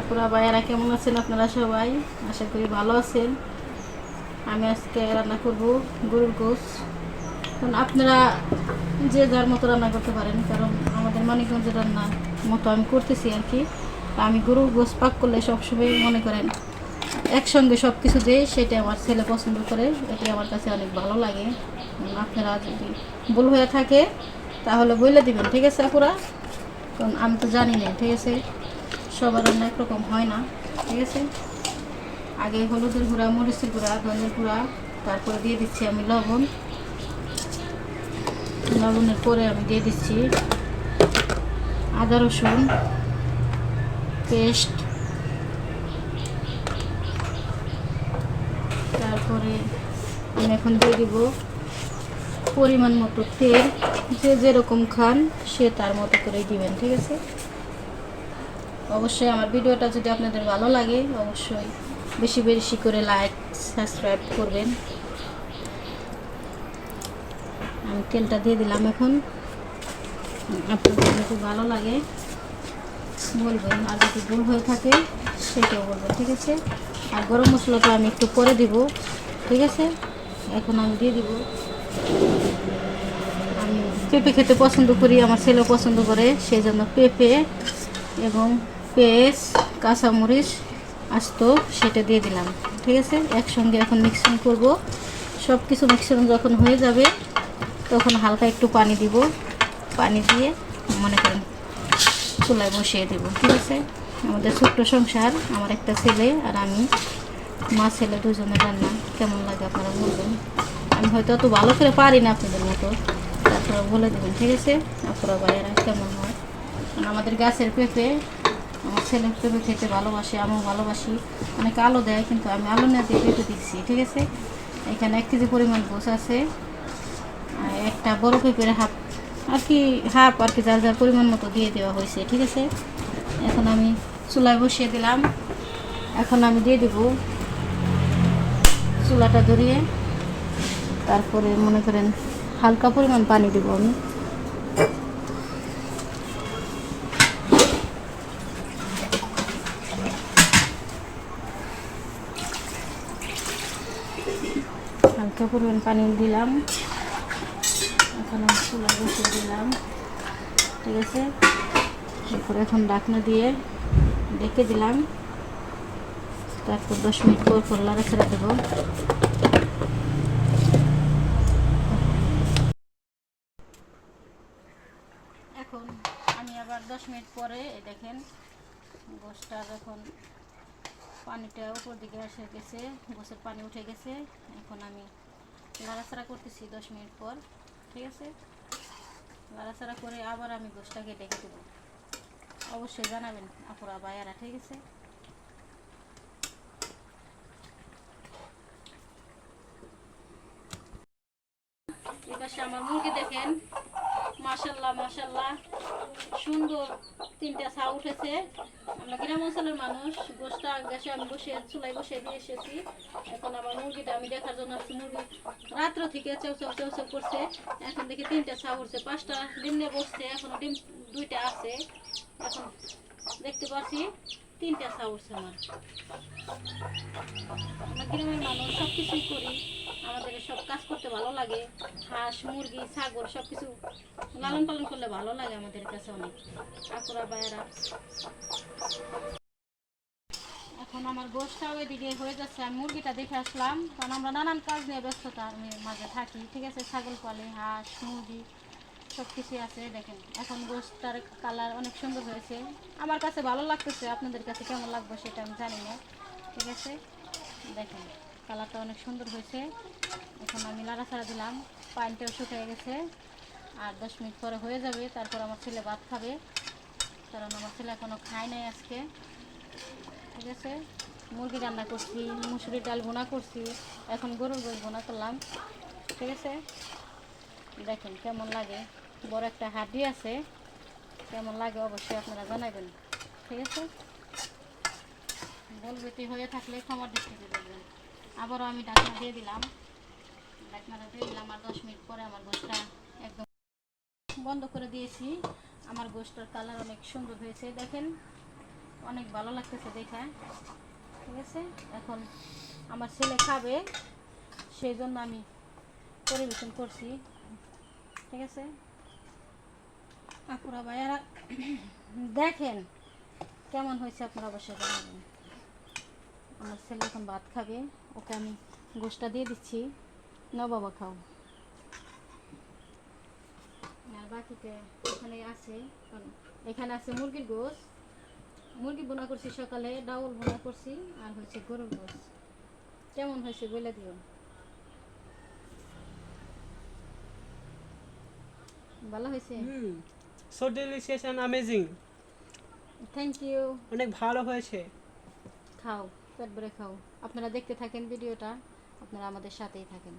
আপুরা ভাইয়ারা কেমন আছেন আপনারা সবাই? আশা করি ভালো আছেন। আমি আজকে রান্না করব গরুর গোশ। কারণ আপনারা যে যার মতো রান্না করতে পারেন, কারণ আমাদের মানিকগঞ্জের রান্না মতো আমি করতেছি আর কি। আমি গরুর গোশ পাক করলে সবসময় মনে করেন একসঙ্গে সব কিছু দিই, সেটা আমার ছেলে পছন্দ করে, এটি আমার কাছে অনেক ভালো লাগে। আপনারা যদি ভুল হয়ে থাকে তাহলে বলে দিবেন, ঠিক আছে আপুরা? কারণ আমি তো জানি না, ঠিক আছে? সবার রান্না একরকম হয় না, ঠিক আছে? আগে হলুদের গুঁড়া, মরিচের গুঁড়া, ধনের গুঁড়া, তারপরে দিয়ে দিচ্ছি আমি লবণ। লবণের পরে আমি দিয়ে দিচ্ছি আদা রসুন পেস্ট। তারপরে আমি এখন দিয়ে দিব পরিমাণ মতো তেল। যে যেরকম খান সে তার মতো করেই দিবেন, ঠিক আছে? অবশ্যই আমার ভিডিওটা যদি আপনাদের ভালো লাগে অবশ্যই বেশি বেশি করে লাইক সাবস্ক্রাইব করবেন। আমি তেলটা দিয়ে দিলাম। এখন আপনাদের যদি ভালো লাগে বলবেন, আর যদি ভুল হয়ে থাকে সেটাও বলবেন, ঠিক আছে? আর গরম মশলাটা আমি একটু পরে দিব, ঠিক আছে? এখন আমি দিয়ে দিব, আমি পেঁপে খেতে পছন্দ করি, আমার ছেলেও পছন্দ করে, সেই জন্য পেঁপে এবং পেঁয়াজ কাঁচামরিচ আস্ত সেটা দিয়ে দিলাম, ঠিক আছে? একসঙ্গে এখন মিক্সিং করব। সব কিছু মিক্সিং যখন হয়ে যাবে তখন হালকা একটু পানি দিব। পানি দিয়ে মনে করেন চুলায় বসিয়ে দেব, ঠিক আছে? আমাদের ছোট্ট সংসার, আমার একটা ছেলে আর আমি, মা ছেলে দুজনের রান্না কেমন লাগে আপনারা বলবেন। আমি হয়তো অত ভালো করে পারি না আপনাদের মতো, তারপরে বলে দেবেন, ঠিক আছে? আপনারা বাইরে কেমন হয়। কারণ আমাদের গাছের পেঁপে, আমার ছেলে পেঁপে খেতে ভালোবাসে, আমিও ভালোবাসি। অনেকে আলু দেয়, কিন্তু আমি আলু না দিয়ে পেঁপে দিচ্ছি, ঠিক আছে? এখানে 1 কেজি পরিমাণ গোছ আছে, একটা বড় পেঁপের হাফ আর কি, হাফ আর কি, যার যার পরিমাণ মতো দিয়ে দেওয়া হয়েছে, ঠিক আছে? এখন আমি চুলায় বসিয়ে দিলাম। এখন আমি দিয়ে দেব চুলাটা ধরিয়ে, তারপরে মনে করেন হালকা পরিমাণ পানি দেব আমি। হালকা পরিমাণ পানি দিলাম। এখন আমি চুলায় বসিয়ে দিলাম, ঠিক আছে? তারপরে এখন ঢাকনা দিয়ে ঢেকে দিলাম। তারপর 10 মিনিট পর পর নাড়াচাড়া দেবো। এখন আমি আবার 10 মিনিট পরে দেখেন গোশটা যখন পানিটা উপর দিকে এসে গেছে, গোশের পানি উঠে গেছে। এখন আমি নাড়াচাড়া করতেছি 10 মিনিট পর, ঠিক আছে? নাড়াচাড়া করে আবার আমি গোশটাকে ঢেকে দেবো। অবশ্যই জানাবেন আপুরা ভাইয়ারা, ঠিক আছে? এপাশে আমার মুরগি দেখেন, মাশাল্লাহ মাশাল্লাহ সুন্দর 3টা ছা উঠেছে। আমরা গ্রাম অঞ্চলের মানুষ, গোশটা গ্যাসে আমি বসিয়ে চুলায় বসিয়ে দিয়ে এসেছি। এখন আমার মুরগিটা আমি দেখার জন্য আসছি। মুরগি রাত্র থেকে চেউ চেউ চেউ চেউ করছে। এখন দেখি 3টা ছা উঠছে, 5টা ডিম নিয়ে বসছে, এখনো ডিম 2টা আছে। এখন দেখতে পাচ্ছি 3টা ছা উঠছে। আমরা গ্রামের মানুষ, সব কিছুই করি, আমাদের সব কাজ করতে ভালো লাগে। হাঁস মুরগি ছাগল সব কিছু লালন পালন করলে ভালো লাগে আমাদের কাছে অনেক। কাকুরা ভাইয়েরা, এখন আমার গোশটাও এদিকে হয়ে যাচ্ছে। আমি মুরগিটা দেখে আসলাম, কারণ আমরা নানান কাজ নিয়ে ব্যস্ততার মাঝে থাকি, ঠিক আছে? ছাগল পালি, হাঁস মুরগি সব কিছুই আছে। দেখেন এখন গোশটার কালার অনেক সুন্দর হয়েছে, আমার কাছে ভালো লাগতেছে। আপনাদের কাছে কেমন লাগবে সেটা আমি জানি না, ঠিক আছে? দেখেন কালারটা অনেক সুন্দর হয়েছে। এখন আমি নাড়াচাড়া দিলাম, পানিটাও শুকিয়ে গেছে। আর 10 মিনিট পরে হয়ে যাবে। তারপর আমার ছেলে ভাত খাবে, কারণ আমার ছেলে এখনও খায় নাই আজকে, ঠিক আছে? মুরগি রান্না করছি, মুসুরির ডাল ভুনা করছি, এখন গরুর গোশ ভুনা করলাম, ঠিক আছে? দেখেন কেমন লাগে, বড় একটা হাড্ডি আছে, কেমন লাগে অবশ্যই আপনারা জানাবেন, ঠিক আছে? বলবেটি হয়ে থাকলে ক্ষমা দৃষ্টিতে দেখবেন। আবারও আমি ঢাকনা দিয়ে দিলাম। ঢাকনাটা দিয়ে দিলাম আর 10 মিনিট পরে আমার গোশটা একদম বন্ধ করে দিয়েছি। আমার গোশটার কালার অনেক সুন্দর হয়েছে, দেখেন অনেক ভালো লাগতেছে দেখে, ঠিক আছে। এখন আমার ছেলে খাবে, সেই জন্য আমি পরিবেশন করছি, ঠিক আছে। আপুরা ভাইয়ারা দেখেন কেমন হয়েছে, আপনারা অবশ্যই জানাবেন। আমার ছেলে এখন ভাত খাবে, ওকে আমি গোশটা দিয়ে দিচ্ছি, না বাবা খাও। আর বাকিতে এখানে আছে, এখানে আছে মুরগির গোশ, মুরগি বোনা করছি সকালে, ডাউল বোনা করছি, আর হচ্ছে গরুর গোশ। কেমন হয়েছে বলে দিও। ভালো হয়েছে? So delicious and amazing. Thank you. অনেক ভালো হয়েছে। খাও, পেট ভরে খাও। আপনারা দেখতে থাকেন ভিডিওটা, আপনারা আমাদের সাথেই থাকেন।